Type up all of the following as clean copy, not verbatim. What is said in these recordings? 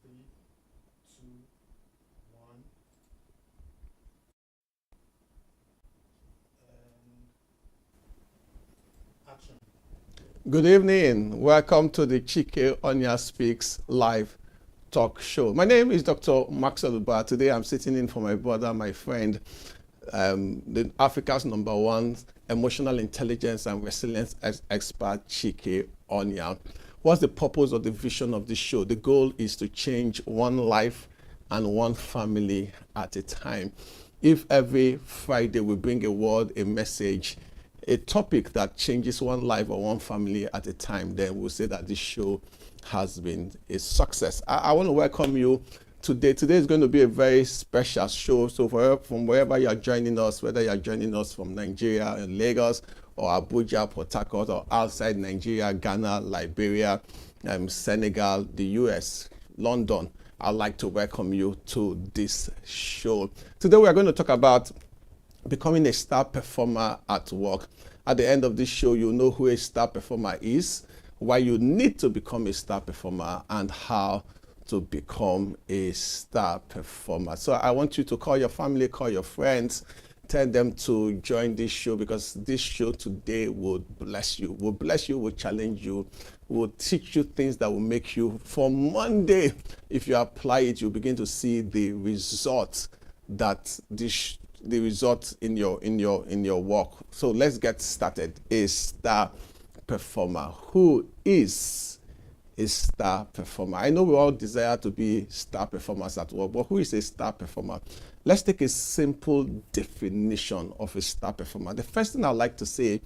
3, 2, 1. And action. Good evening. Welcome to the Chike Onyia Speaks live talk show. My name is Dr. Maxwell Ubah. Today I'm sitting in for my brother, my friend, the Africa's #1 emotional intelligence and resilience expert, Chike Onyia. What's the purpose of the vision of this show? The goal is to change one life and one family at a time. If every Friday we bring a word, a message, a topic that changes one life or one family at a time, then we'll say that this show has been a success. I want to welcome you today. Today is going to be a very special show. So from wherever you are joining us, whether you are joining us from Nigeria, in Lagos, or Abuja, Port Harcourt, or outside Nigeria, Ghana, Liberia, Senegal, the US, London, I'd like to welcome you to this show. Today we are going to talk about becoming a star performer at work. At the end of this show, you'll know who a star performer is, why you need to become a star performer, and how to become a star performer. So I want you to call your family, call your friends, tell them to join this show, because this show today will bless you, will challenge you, will teach you things that will make you, for Monday, if you apply it, you'll begin to see the results that the results in your work. So let's get started. A star performer. Who is a star performer? I know we all desire to be star performers at work, but who is a star performer? Let's take a simple definition of a star performer. The first thing I'd like to say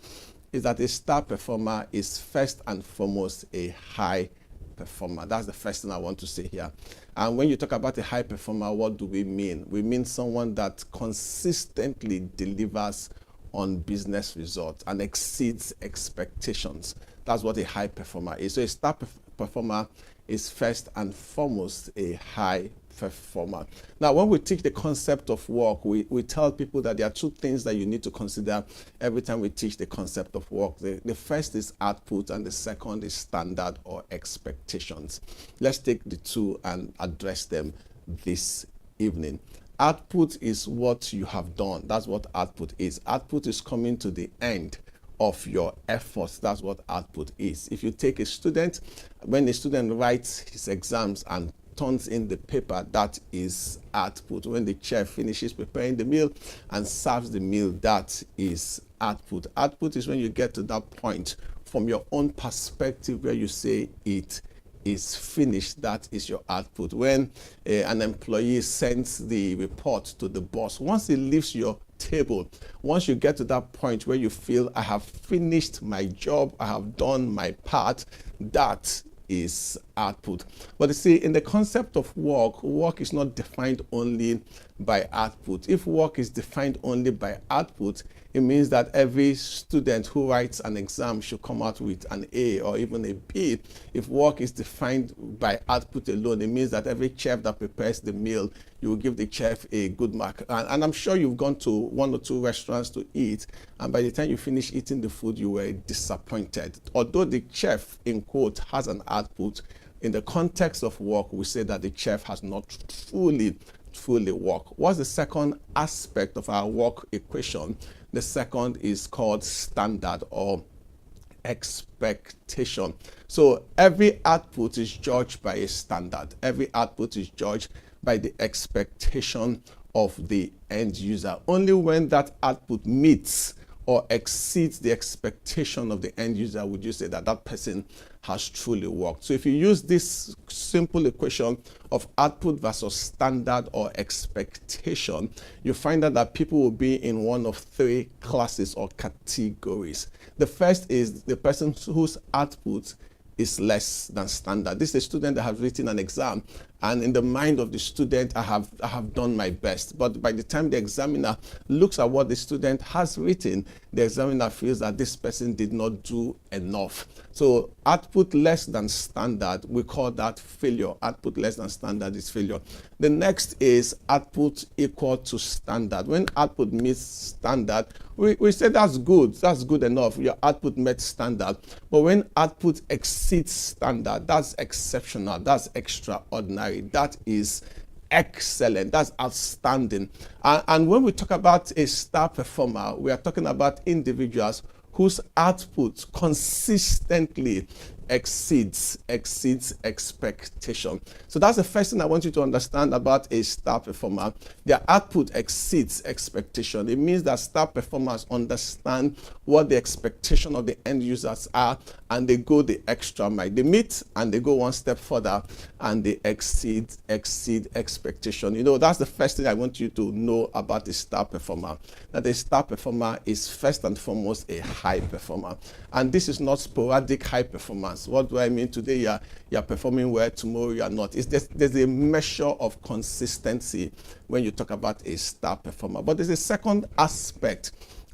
is that a star performer is first and foremost a high performer. That's the first thing I want to say here. And when you talk about a high performer, what do we mean? We mean someone that consistently delivers on business results and exceeds expectations. That's what a high performer is. So a star performer is first and foremost a high performer. Now, when we teach the concept of work, we tell people that there are two things that you need to consider every time we teach the concept of work. The first is output, and the second is standard or expectations. Let's take the two and address them this evening. Output is what you have done. That's what output is. Output is coming to the end of your efforts. That's what output is. If you take a student, when a student writes his exams and turns in the paper, that is output. When the chef finishes preparing the meal and serves the meal, that is output. Output is when you get to that point from your own perspective where you say it is finished. That is your output. When an employee sends the report to the boss, once it leaves your table, once you get to that point where you feel, I have finished my job, I have done my part, that is output. But you see, in the concept of work is not defined only by output. If work is defined only by output, it means that every student who writes an exam should come out with an A or even a B. If work is defined by output alone, it means that every chef that prepares the meal, you will give the chef a good mark. And I'm sure you've gone to one or two restaurants to eat, and by the time you finish eating the food, you were disappointed. Although the chef, in quote, has an output, in the context of work, we say that the chef has not fully worked. What's the second aspect of our work equation? The second is called standard or expectation. So every output is judged by a standard. Every output is judged by the expectation of the end user. Only when that output meets or exceeds the expectation of the end user would you say that that person has truly worked. So if you use this simple equation of output versus standard or expectation, you find out that people will be in one of three classes or categories. The first is the person whose output is less than standard. This is a student that has written an exam, and in the mind of the student, I have done my best. But by the time the examiner looks at what the student has written, the examiner feels that this person did not do enough. So output less than standard, we call that failure. Output less than standard is failure. The next is output equal to standard. When output meets standard, we say that's good enough. Your output met standard. But when output exceeds standard, that's exceptional, that's extraordinary. extraordinary. That is excellent. That's outstanding. And when we talk about a star performer, we are talking about individuals whose output consistently exceeds expectation. So that's the first thing I want you to understand about a star performer. Their output exceeds expectation. It means that star performers understand what the expectation of the end users are, and they go the extra mile. They meet and they go one step further, and they exceed expectation. You know, that's the first thing I want you to know about a star performer. That a star performer is first and foremost a high performer. And this is not sporadic high performance. What do I mean? Today you're performing well, tomorrow you are not. There's a measure of consistency when you talk about a star performer. But there's a second aspect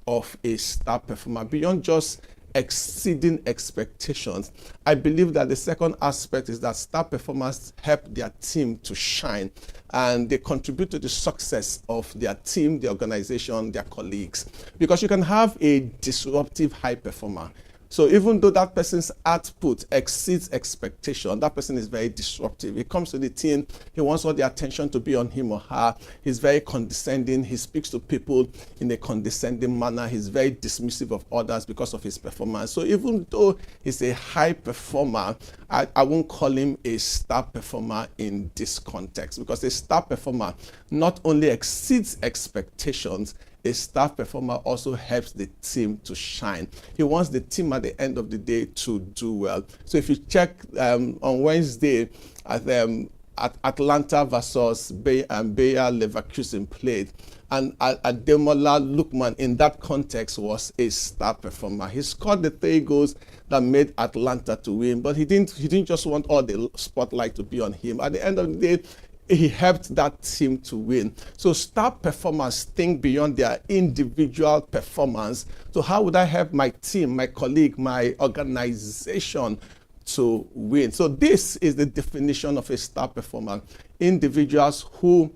of a star performer beyond just exceeding expectations. I believe that the second aspect is that star performers help their team to shine, and they contribute to the success of their team, the organization, their colleagues. Because you can have a disruptive high performer. So even though that person's output exceeds expectation, that person is very disruptive. He comes to the team, he wants all the attention to be on him or her. He's very condescending. He speaks to people in a condescending manner. He's very dismissive of others because of his performance. So even though he's a high performer, I won't call him a star performer in this context, because a star performer not only exceeds expectations, a star performer also helps the team to shine. He wants the team at the end of the day to do well. So if you check on Wednesday at Atlanta versus Bayer Leverkusen played, and Ademola Lookman in that context was a star performer. He scored the 3 goals that made Atlanta to win, but he didn't just want all the spotlight to be on him. At the end of the day, he helped that team to win. So star performers think beyond their individual performance. So how would I help my team, my colleague, my organization to win? So this is the definition of a star performer. Individuals who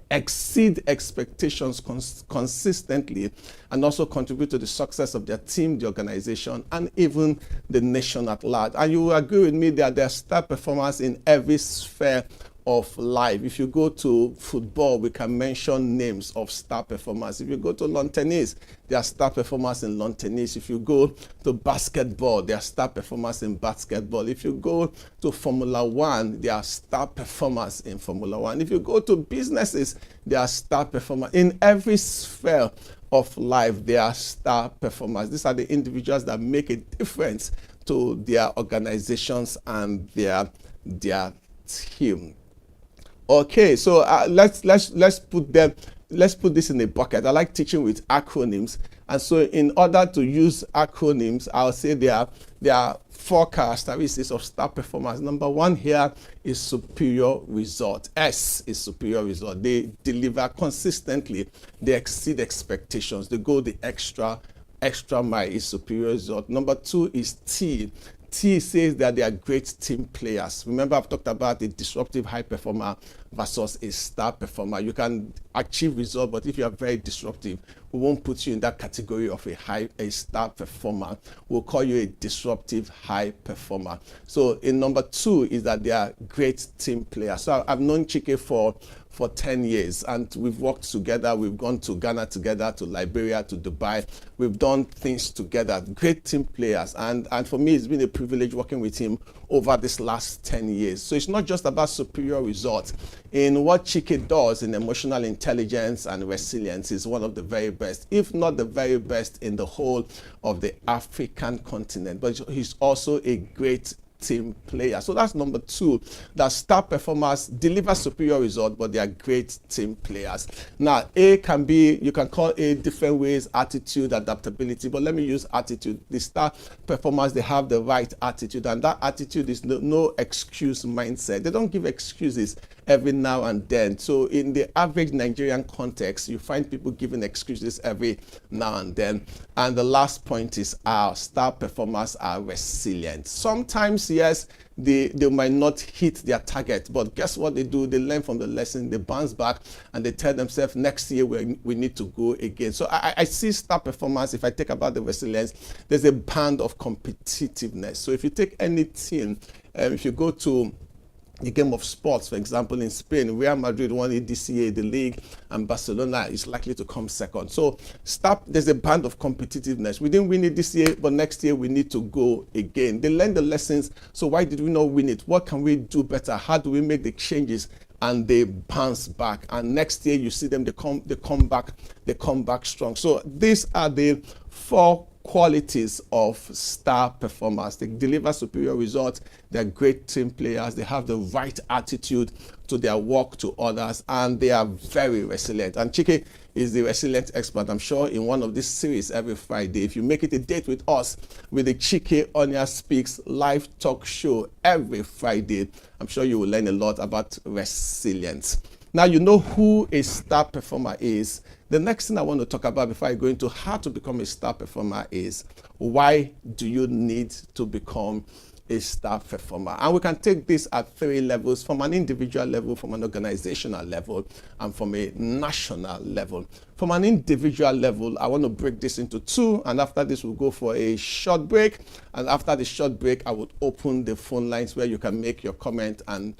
exceed expectations consistently and also contribute to the success of their team, the organization, and even the nation at large. And you will agree with me that there are star performers in every sphere of life. If you go to football, we can mention names of star performers. If you go to lawn tennis, there are star performers in lawn tennis. If you go to basketball, there are star performers in basketball. If you go to Formula One, there are star performers in Formula One. If you go to businesses, there are star performers. In every sphere of life, there are star performers. These are the individuals that make a difference to their organizations and their team. Okay, so let's put this in a bucket. I like teaching with acronyms, and so in order to use acronyms, I'll say there are 4 characteristics of star performers. Number 1 here is superior result. S is superior result. They deliver consistently. They exceed expectations. They go the extra mile. Is superior result. Number 2 is T. T says that they are great team players. Remember, I've talked about a disruptive high performer versus a star performer. You can achieve results, but if you are very disruptive, we won't put you in that category of a star performer. We'll call you a disruptive high performer. So in number 2 is that they are great team players. So I've known Chike for 10 years, and we've worked together. We've gone to Ghana together, to Liberia, to Dubai. We've done things together. Great team players. And for me, it's been a privilege working with him over this last 10 years. So it's not just about superior results. In what Chike does in emotional intelligence and resilience, is one of the very best, if not the very best, in the whole of the African continent. But he's also a great team player. So that's number 2, that star performers deliver superior results, but they are great team players. Now, A can be, you can call A different ways: attitude, adaptability, but let me use attitude. The star performers, they have the right attitude, and that attitude is no excuse mindset. They don't give excuses every now and then. So in the average Nigerian context, you find people giving excuses every now and then. And the last point is our star performers are resilient. Sometimes, yes, they might not hit their target, but guess what they do? They learn from the lesson, they bounce back, and they tell themselves next year we need to go again. So I see star performance. If I take about the resilience, there's a band of competitiveness. So if you take any team, if you go to the game of sports, for example, in Spain, Real Madrid won the DCA, the league, and Barcelona is likely to come second. So there's a band of competitiveness. We didn't win it this year, but next year we need to go again. They learned the lessons, so why did we not win it? What can we do better? How do we make the changes? And they bounce back. And next year you see them, they come back strong. So these are the 4 qualities of star performers. They deliver superior results, they're great team players, they have the right attitude to their work, to others, and they are very resilient. And Chike is the resilient expert. I'm sure in one of these series every Friday, if you make it a date with us with the Chike Onyia Speaks live talk show every Friday, I'm sure you will learn a lot about resilience. Now you know who a star performer is. The next thing I want to talk about before I go into how to become a star performer is, why do you need to become a star performer? And we can take this at 3 levels: from an individual level, from an organizational level, and from a national level. From an individual level, I want to break this into 2, and after this we'll go for a short break. And after the short break, I would open the phone lines where you can make your comment and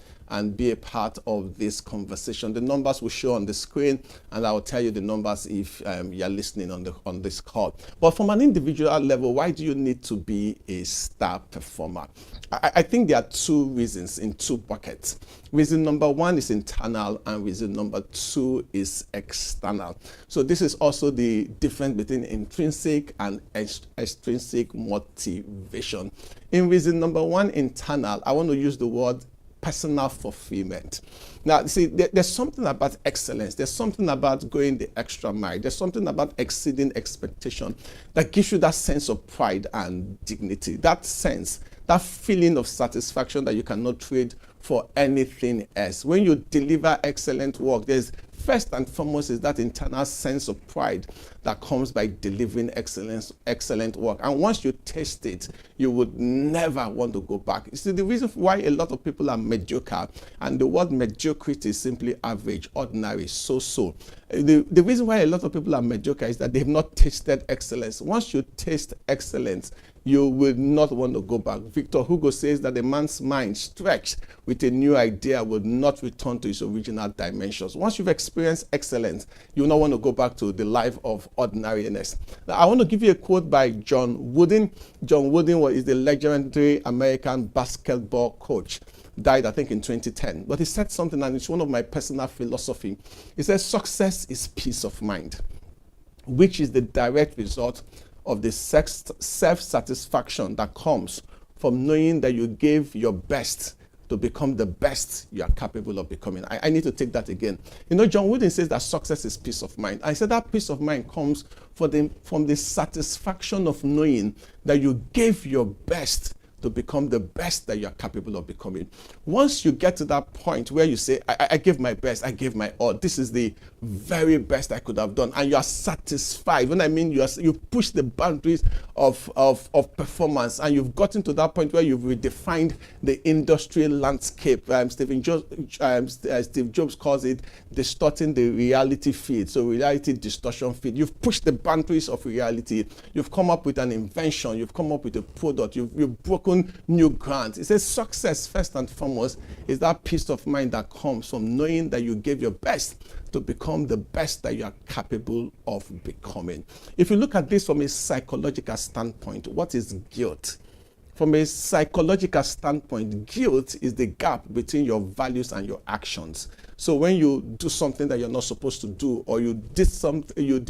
be a part of this conversation. The numbers will show on the screen, and I will tell you the numbers if you're listening on this call. But from an individual level, why do you need to be a star performer? I think there are 2 reasons in 2 buckets. Reason number 1 is internal, and reason number 2 is external. So this is also the difference between intrinsic and extrinsic motivation. In reason number 1, internal, I want to use the word personal fulfillment. Now, see, there's something about excellence. There's something about going the extra mile. There's something about exceeding expectation that gives you that sense of pride and dignity, that sense, that feeling of satisfaction that you cannot trade for anything else. When you deliver excellent work, there's first and foremost is that internal sense of pride that comes by delivering excellent work. And once you taste it, you would never want to go back. You see, the reason why a lot of people are mediocre, and the word mediocrity is simply average, ordinary, so-so. The reason why a lot of people are mediocre is that they've not tasted excellence. Once you taste excellence, you will not want to go back. Victor Hugo says that a man's mind stretched with a new idea will not return to its original dimensions. Once you've experienced excellence, you will not want to go back to the life of ordinariness. Now, I want to give you a quote by John Wooden. John Wooden is the legendary American basketball coach. Died, I think, in 2010. But he said something, and it's one of my personal philosophy. He says, success is peace of mind, which is the direct result of the self-satisfaction that comes from knowing that you gave your best to become the best you are capable of becoming. I need to take that again. You know, John Wooden says that success is peace of mind. I said that peace of mind comes from the satisfaction of knowing that you gave your best to become the best that you are capable of becoming. Once you get to that point where you say, I gave my best, I gave my all, this is the very best I could have done, and you are satisfied. When I mean you push the boundaries of performance, and you've gotten to that point where you've redefined the industry landscape. Steve Jobs calls it distorting the reality feed, so reality distortion feed. You've pushed the boundaries of reality. You've come up with an invention. You've come up with a product. You've broken new ground. It says success, first and foremost, is that peace of mind that comes from knowing that you gave your best to become the best that you are capable of becoming. If you look at this from a psychological standpoint, what is guilt? From a psychological standpoint, guilt is the gap between your values and your actions. So when you do something that you're not supposed to do, or you did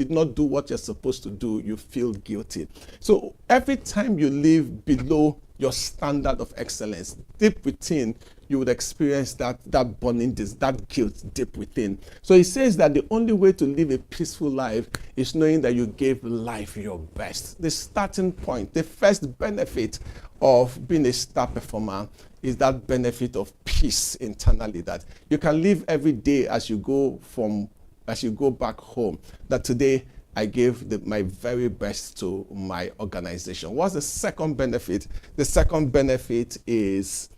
not do what you're supposed to do, you feel guilty. So every time you live below your standard of excellence, deep within, you would experience that burning, that guilt deep within. So he says that the only way to live a peaceful life is knowing that you gave life your best. The starting point, the first benefit of being a star performer is that benefit of peace internally, that you can live every day as you go back home, that today I gave my very best to my organization. What's the second benefit? The second benefit is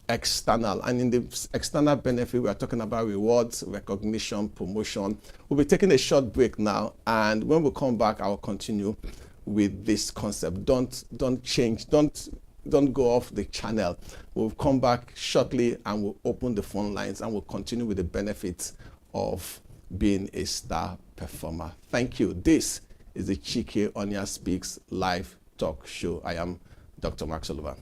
external. And in the external benefit, we are talking about rewards, recognition, promotion. We'll be taking a short break now. And when we come back, I'll continue with this concept. Don't change. Don't don't go off the channel. We'll come back shortly and we'll open the phone lines and we'll continue with the benefits of being a star performer. Thank you. This is the Chike Onyia Speaks live talk show. I am Dr. Maxwell.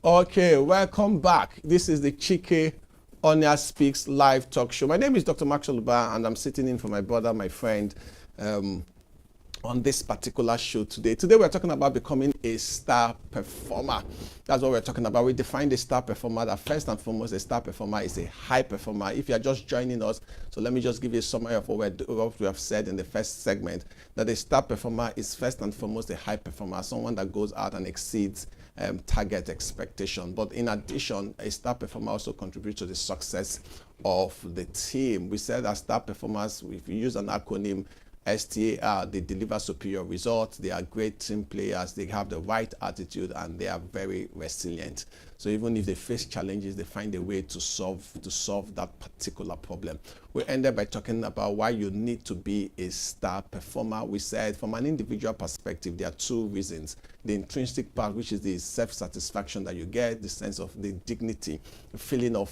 Okay, welcome back. This is the Chike Onyia Speaks live talk show. My name is Dr. Maxwell Ubah, and I'm sitting in for my brother, my friend, on this particular show today. Today we're talking about becoming a star performer. That's what we're talking about. We defined a star performer that first and foremost, a star performer is a high performer. If you're just joining us, so let me just give you a summary of what we have said in the first segment, that a star performer is first and foremost a high performer, someone that goes out and exceeds target expectation. But in addition, a star performer also contributes to the success of the team. We said that star performers, if you use an acronym, STAR, they deliver superior results, they are great team players, they have the right attitude, and they are very resilient. So even if they face challenges, they find a way to solve that particular problem. We ended by talking about why you need to be a star performer. We said from an individual perspective, there are two reasons. The intrinsic part, which is the self-satisfaction that you get, the sense of the dignity, the feeling of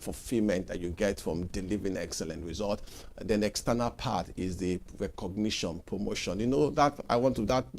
fulfillment that you get from delivering excellent result. Then the external part is the recognition, promotion. You know, that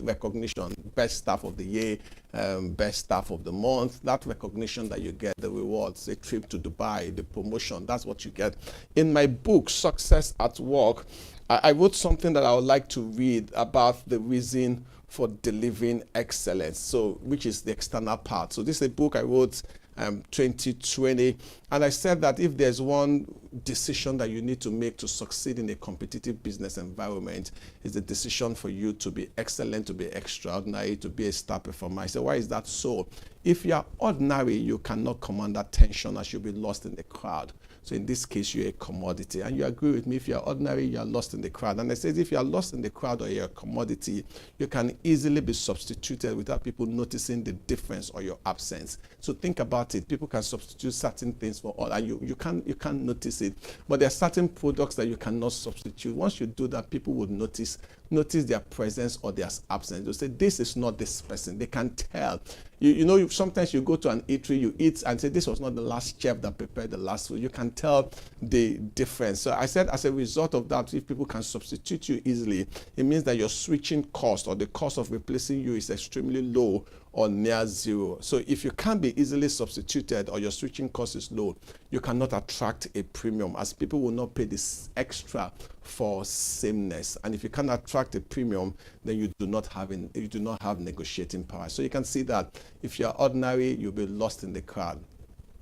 recognition, best staff of the year, best staff of the month, that recognition that you get, the rewards, a trip to Dubai, the promotion, that's what you get. In my book, Success at Work, I wrote something that I would like to read about the reason for delivering excellence, so which is the external part. So this is a book I wrote 2020, and I said that if there's one decision that you need to make to succeed in a competitive business environment, is the decision for you to be excellent, to be extraordinary, to be a star performer. I said, why is that so? If you are ordinary, you cannot command attention as you'll be lost in the crowd. So in this case, you're a commodity. And you agree with me, if you're ordinary, you're lost in the crowd. And I said, if you're lost in the crowd or you're a commodity, you can easily be substituted without people noticing the difference or your absence. So think about it. People can substitute certain things for all, and you can't notice it. But there are certain products that you cannot substitute. Once you do that, people would notice their presence or their absence. They'll say, this is not this person. They can tell. You know, sometimes you go to an eatery, you eat and say, this was not the last chef that prepared the last food. You can tell the difference. So I said, as a result of that, if people can substitute you easily, it means that your switching cost or the cost of replacing you is extremely low or near zero. So if you can't be easily substituted or your switching cost is low, you cannot attract a premium, as people will not pay this extra for sameness. And if you can't attract a premium, then you do not have negotiating power. So you can see that if you're ordinary, you'll be lost in the crowd.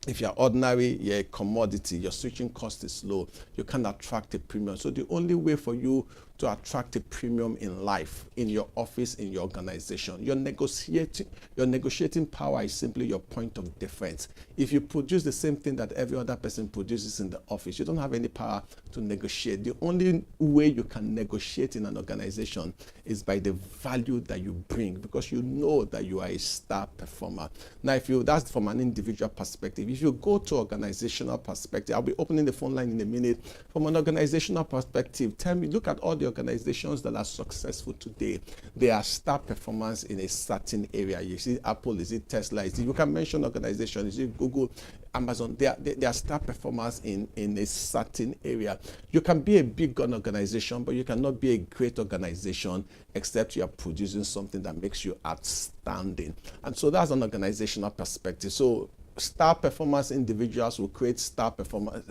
If you're ordinary, you're a commodity, your switching cost is low, you can't attract a premium. So the only way for you to attract a premium in life, in your office, in your organization. Your negotiating power is simply your point of difference. If you produce the same thing that every other person produces in the office, you don't have any power to negotiate. The only way you can negotiate in an organization is by the value that you bring, because you know that you are a star performer. Now, that's from an individual perspective. If you go to organizational perspective, I'll be opening the phone line in a minute. From an organizational perspective, tell me, look at all the organizations that are successful today. They are star performers in a certain area. You see Apple, is it Tesla? You can mention organizations, is it Google, Amazon? They are star performers in a certain area. You can be a big gun organization, but you cannot be a great organization except you are producing something that makes you outstanding. And so that's an organizational perspective. So star performers individuals will create star performing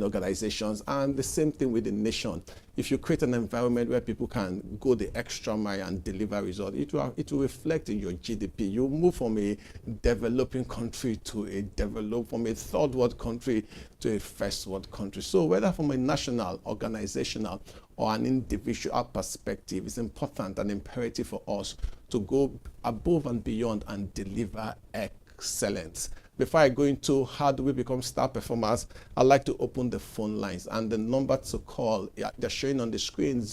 organizations, and the same thing with the nation. If you create an environment where people can go the extra mile and deliver results, it will reflect in your GDP. You move from a developing country to from a third world country to a first world country. So whether from a national, organizational, or an individual perspective, it's important and imperative for us to go above and beyond and deliver excellence. Before I go into how do we become star performers, I'd like to open the phone lines, and the number to call, they're showing on the screen,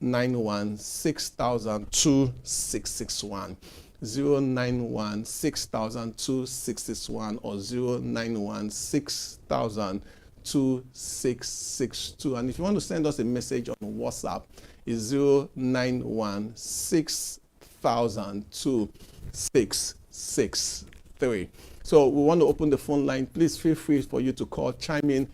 091 6000 2661. 091 6000 2661 or 091 6000 2662. And if you want to send us a message on WhatsApp, it's 091 6000 2663. So we want to open the phone line. Please feel free for you to call, chime in,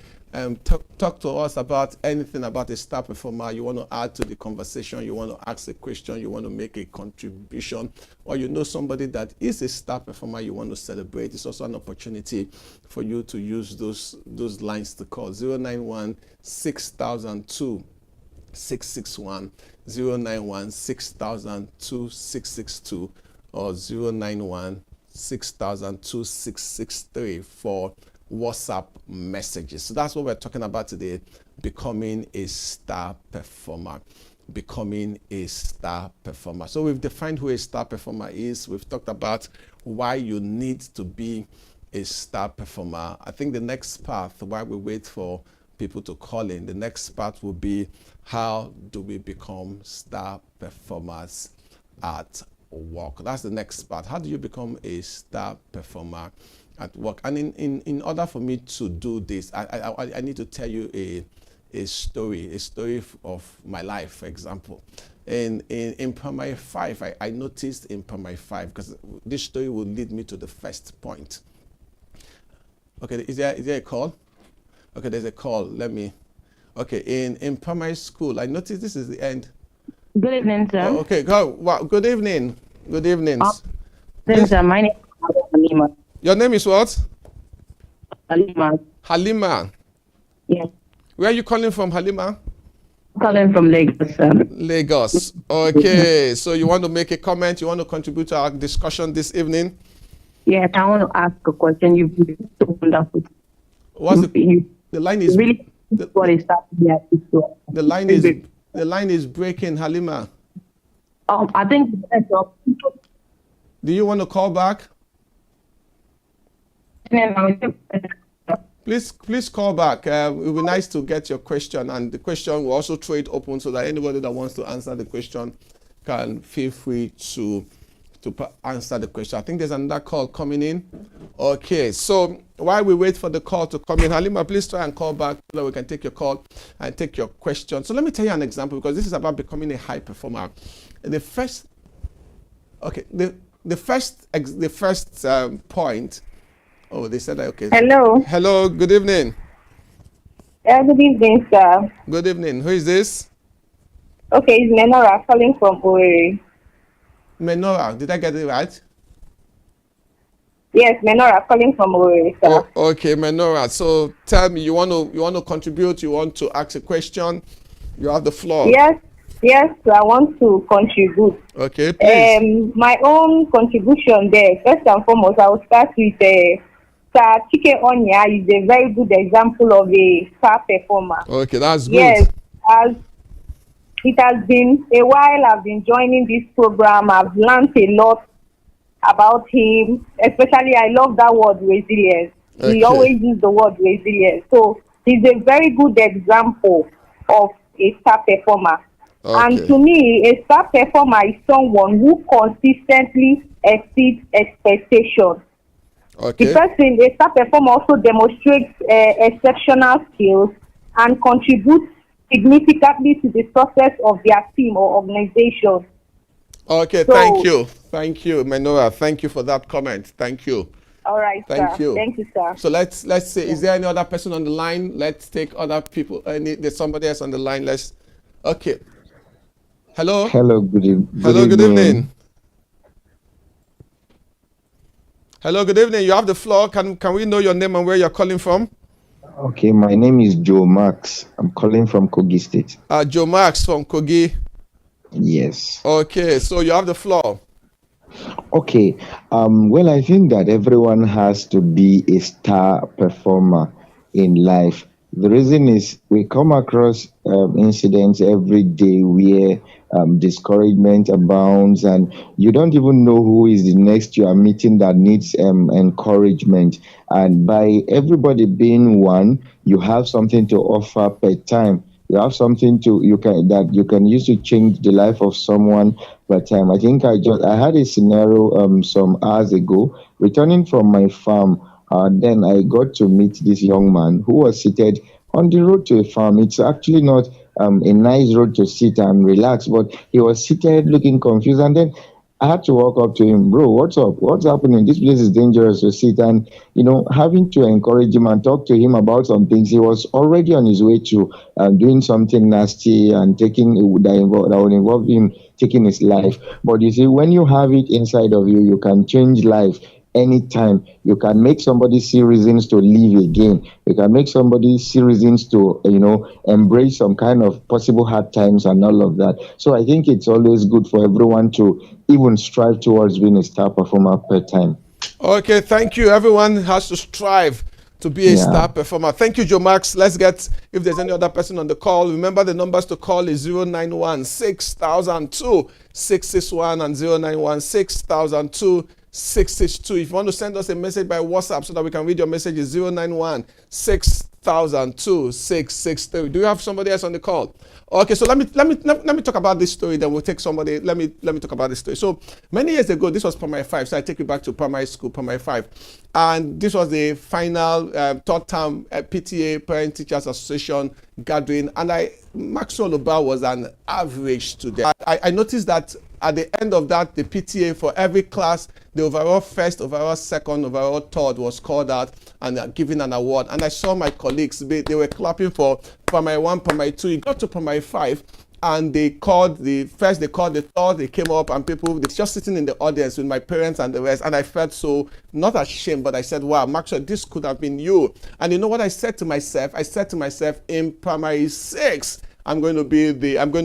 talk to us about anything about a star performer. You want to add to the conversation, you want to ask a question, you want to make a contribution, or you know somebody that is a star performer you want to celebrate. It's also an opportunity for you to use those lines to call. 091 6000 2661, 091 6000 2662, or 091 6000 2663 for WhatsApp messages. So that's what we're talking about today, becoming a star performer. Becoming a star performer. So we've defined who a star performer is. We've talked about why you need to be a star performer. I think the next part, while we wait for people to call in, the next part will be, how do we become star performers at work? That's the next part. How do you become a star performer at work? And in order for me to do this, I need to tell you a story of my life. For example, in primary 5, I noticed in primary 5, because this story will lead me to the first point. Okay, is there a call? Okay, there's a call. Let me. Okay, in primary school, I noticed, this is the end. Good evening, sir. Oh, okay, go. Wow, good evening. Good evening. Sir, my name is Halima. Your name is what? Halima. Halima. Yes. Where are you calling from, Halima? Calling from Lagos, sir. Lagos. Okay, so you want to make a comment? You want to contribute to our discussion this evening? Yes, I want to ask a question. You've been so wonderful. The line is really what is happening. The line is breaking, Halima. I think. Do you want to call back? Please call back. It will be nice to get your question, and the question will also throw it open so that anybody that wants to answer the question can feel free to answer the question. I think there's another call coming in. Okay, so while we wait for the call to come in, Halima, please try and call back so that we can take your call and take your question. So let me tell you an example, because this is about becoming a high performer. The first point. Oh, they said that. Okay. Hello. Good evening. Good evening, sir. Good evening. Who is this? Okay, it's Menora calling from Owerri. Menora, did I get it right? Yes, Menora calling from Owerri, sir. Oh, okay, Menora. So tell me, you want to contribute? You want to ask a question? You have the floor. Yes, I want to contribute. Okay, please. My own contribution there. First and foremost, I will start with Sir Chike Onyia is a very good example of a star performer. Okay, that's good. Yes, It has been a while I've been joining this program. I've learned a lot about him. Especially, I love that word resilience. Okay. He always use the word resilience. So he's a very good example of a star performer. And Okay. to me, a star performer is someone who consistently exceeds expectations. The Okay. person, a star performer, also demonstrates exceptional skills and contributes significantly to the success of their team or organization. Okay. Thank So, you. Thank you, Menora. Thank you for that comment. Thank you. all right, Thank sir. you. Thank you, sir. So let's see. Yeah. Is there any other person on the line? Let's take other people. There's somebody else on the line. Okay. Hello. Hello, good Hello. Good evening. evening. Hello. Good evening. You have the floor. Can we know your name and where you're calling from? Okay, my name is Joe Max. I'm calling from Kogi State. Joe Max from Kogi. Yes. Okay. So you have the floor. Okay. Well, I think that everyone has to be a star performer in life. The reason is we come across incidents every day where discouragement abounds, and you don't even know who is the next you are meeting that needs encouragement. And by everybody being one, you have something to offer per time. You have something you can use to change the life of someone per time. I think I had a scenario some hours ago, returning from my farm. Then I got to meet this young man who was seated on the road to a farm. It's actually not a nice road to sit and relax, but he was seated looking confused. And then I had to walk up to him, bro, what's up? What's happening? This place is dangerous to sit. And, having to encourage him and talk to him about some things, he was already on his way to doing something nasty and taking that would involve him taking his life. But you see, when you have it inside of you, you can change life anytime. You can make somebody see reasons to live again. You can make somebody see reasons to, embrace some kind of possible hard times and all of that. So I think it's always good for everyone to even strive towards being a star performer per time. Okay, thank you. Everyone has to strive to be a star performer. Thank you, Joe Max. Let's get, if there's any other person on the call, remember the numbers to call is 091-6002-661 and 091-6002-662. If you want to send us a message by WhatsApp so that we can read your message, is 091-6002-663. Do you have somebody else on the call? Okay, so let me talk about this story. Then we'll take somebody. Let me talk about this story. So many years ago, this was primary 5. So I take you back to primary school, primary 5, and this was the final third term PTA Parent Teachers Association gathering, and Maxwell Ubah was an average student. I noticed that at the end of that, the PTA for every class, the overall first, overall second, overall third was called out and given an award. And I saw my colleagues, they were clapping for primary 1, primary 2. It got to primary 5, and they called the first, they called the third, they came up, and people, they just sitting in the audience with my parents and the rest. And I felt so, not ashamed, but I said, wow, Maxwell, this could have been you. And you know what I said to myself? I said to myself, in primary 6, I'm going to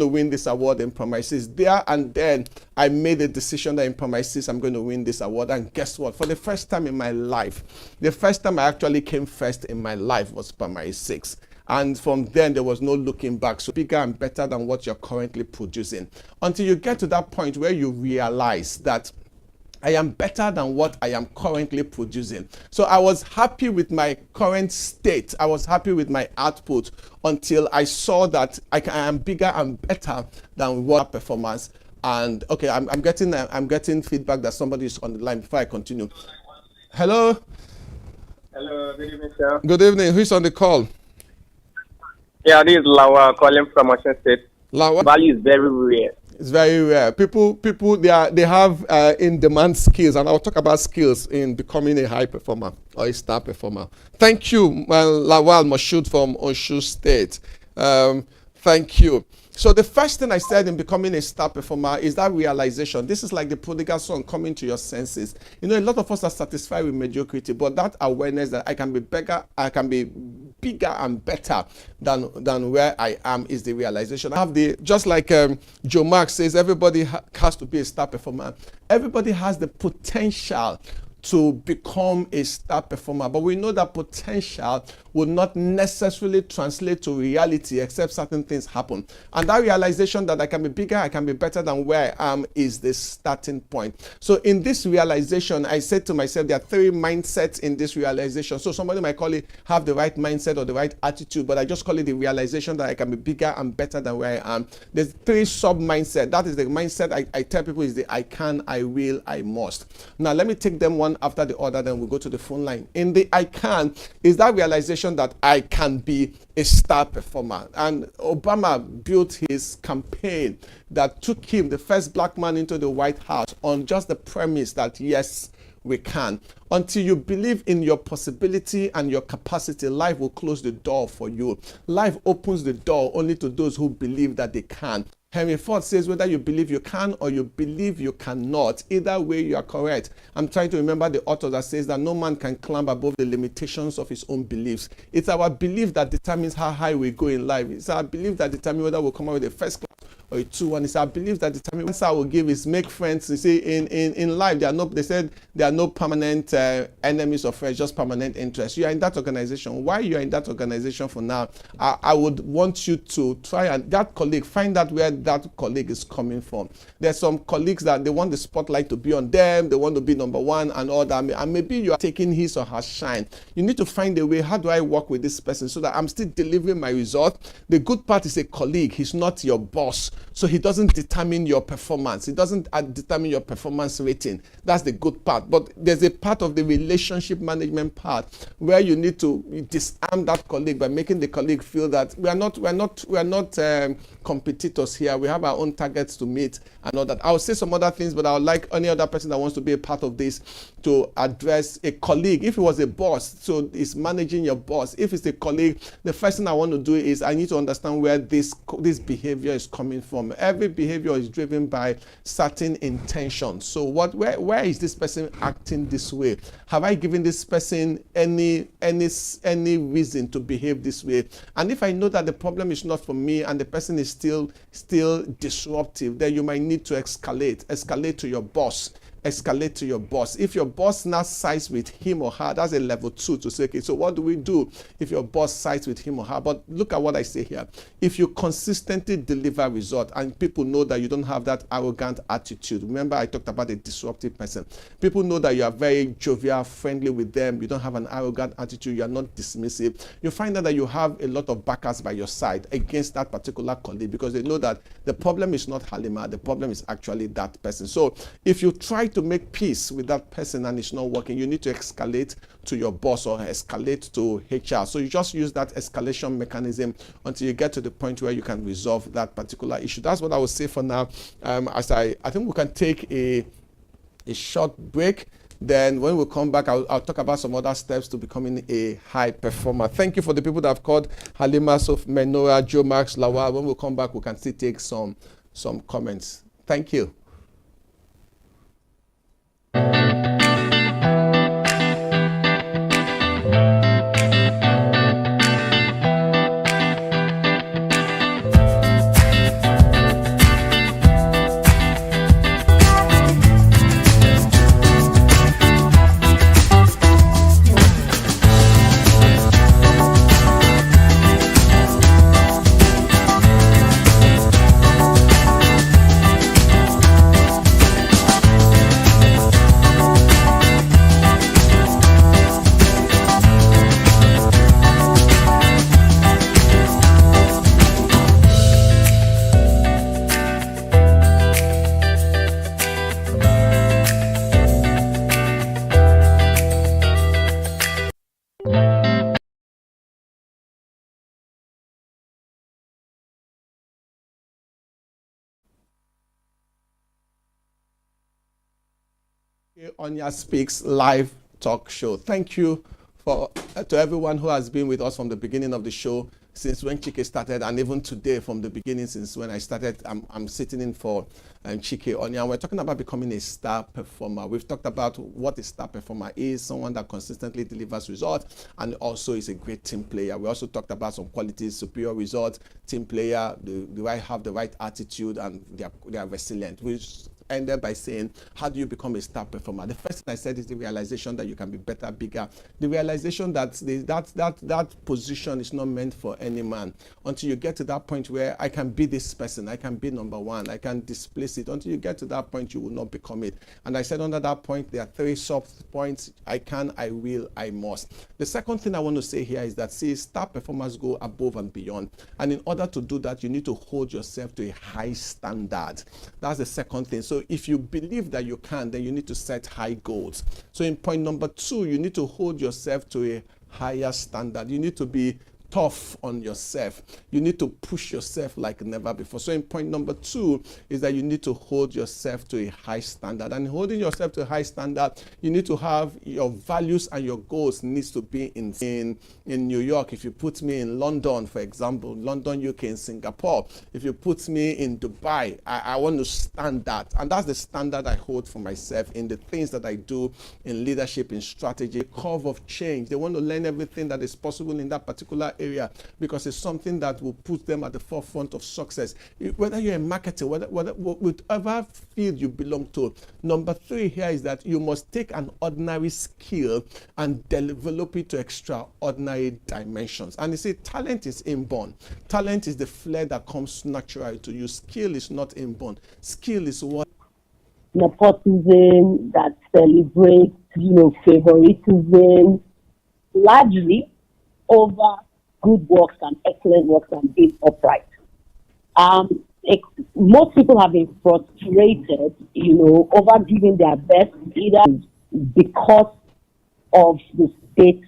win this award in primary 6. There and then I made a decision that in primary 6 I'm going to win this award. And guess what? For the first time in my life, the first time I actually came first in my life was primary 6. And from then there was no looking back. So bigger and better than what you're currently producing. Until you get to that point where you realize that I am better than what I am currently producing. So I was happy with my current state. I was happy with my output until I saw that I am bigger and better than what performance. And okay, I'm getting feedback that somebody is on the line before I continue. Hello. Hello, good evening, sir. Good evening. Who's on the call? Yeah, this is Lawa calling from Osun State. Lawa. Value is very rare. It's very rare. People, they have in-demand skills, and I'll talk about skills in becoming a high performer or a star performer. Thank you, Lawal Moshood from Osun State. Thank you. So the first thing I said in becoming a star performer is that realization. This is like the prodigal son coming to your senses. You know, a lot of us are satisfied with mediocrity, but that awareness that I can be bigger and better than where I am is the realization. I have just like Joe Marx says, everybody has to be a star performer. Everybody has the potential to become a star performer. But we know that potential will not necessarily translate to reality except certain things happen. And that realization that I can be bigger, I can be better than where I am is the starting point. So in this realization, I said to myself, there are 3 mindsets in this realization. So somebody might call it have the right mindset or the right attitude, but I just call it the realization that I can be bigger and better than where I am. There's 3 sub-mindset. That is the mindset I tell people is the I can, I will, I must. Now let me take them one after the other, then we'll go to the phone line. In the I can is that realization that I can be a star performer. And Obama built his campaign that took him, the first black man, into the White House on just the premise that yes, we can. Until you believe in your possibility and your capacity, life will close the door for you. Life opens the door only to those who believe that they can. Henry Ford says whether you believe you can or you believe you cannot, either way you are correct. I'm trying to remember the author that says that no man can climb above the limitations of his own beliefs. It's our belief that determines how high we go in life. It's our belief that determines whether we'll come out with a first class or a 2-1. It's our belief that determines. Answer I will give is make friends. You see, in life, they said there are no permanent enemies or friends, just permanent interests. You are in that organization. Why you are in that organization for now, I would want you to try and that colleague, find out where that colleague is coming from. There's some colleagues that they want the spotlight to be on them, they want to be number one and all that, and maybe you are taking his or her shine. You need to find a way, how do I work with this person so that I'm still delivering my result? The good part is a colleague, he's not your boss, so he doesn't determine your performance, he doesn't determine your performance rating. That's the good part. But there's a part of the relationship management part where you need to disarm that colleague by making the colleague feel that we are not competitors here. We have our own targets to meet and all that. I'll say some other things, but I would like any other person that wants to be a part of this to address a colleague. If it was a boss, so it's managing your boss. If it's a colleague, the first thing I want to do is I need to understand where this behavior is coming from. Every behavior is driven by certain intentions. So where is this person acting this way? Have I given this person any reason to behave this way? And if I know that the problem is not for me and the person is still disruptive, then you might need to escalate to your boss. Escalate to your boss. If your boss now sides with him or her, that's a level 2 to say, okay, so what do we do if your boss sides with him or her? But look at what I say here. If you consistently deliver results and people know that you don't have that arrogant attitude, remember I talked about a disruptive person. People know that you are very jovial, friendly with them, you don't have an arrogant attitude, you are not dismissive. You find out that you have a lot of backers by your side against that particular colleague because they know that the problem is not Halima, the problem is actually that person. So if you try to make peace with that person and it's not working, you need to escalate to your boss or escalate to HR. So you just use that escalation mechanism until you get to the point where you can resolve that particular issue. That's what I would say for now. As I think we can take a short break. Then when we come back, I'll talk about some other steps to becoming a high performer. Thank you for the people that have called: Halima, Sof, Menora, Joe, Max, Lawal. When we come back, we can still take some comments. Thank you. Onyia Speaks live talk show. Thank you to everyone who has been with us from the beginning of the show, since when Chike started, and even today from the beginning, since when I started. I'm sitting in for Chike, Onyia. We're talking about becoming a star performer. We've talked about what a star performer is: someone that consistently delivers results and also is a great team player. We also talked about some qualities: superior results, team player, have the right attitude, and they are resilient. ended by saying, how do you become a star performer? The first thing I said is the realization that you can be better, bigger. The realization that that position is not meant for any man until you get to that point where I can be this person, I can be number one, I can displace it. Until you get to that point, you will not become it. And I said under that point, there are 3 sub points: I can, I will, I must. The second thing I want to say here is that, see, star performers go above and beyond. And in order to do that, you need to hold yourself to a high standard. That's the second thing. So if you believe that you can, then you need to set high goals. So in point number 2, you need to hold yourself to a higher standard. You need to be tough on yourself. You need to push yourself like never before. So in point number 2 is that you need to hold yourself to a high standard. And holding yourself to a high standard, you need to have your values and your goals needs to be in New York. If you put me in London, for example, London, UK, and Singapore, if you put me in Dubai, I want to stand that. And that's the standard I hold for myself in the things that I do in leadership, in strategy, curve of change. They want to learn everything that is possible in that particular area because it's something that will put them at the forefront of success. Whether you're in marketing, whatever field you belong to. Number 3 here is that you must take an ordinary skill and develop it to extraordinary dimensions. And you see, talent is inborn. Talent is the flair that comes naturally to you. Skill is not inborn. Skill is what Nepotism that celebrates, favoritism, largely over good works and excellent works and being upright. Most people have been frustrated, over giving their best, either because of the state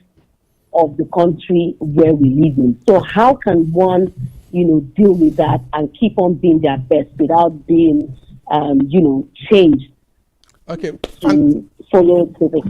of the country where we live in. So how can one, deal with that and keep on being their best without being, changed? Okay. To follow the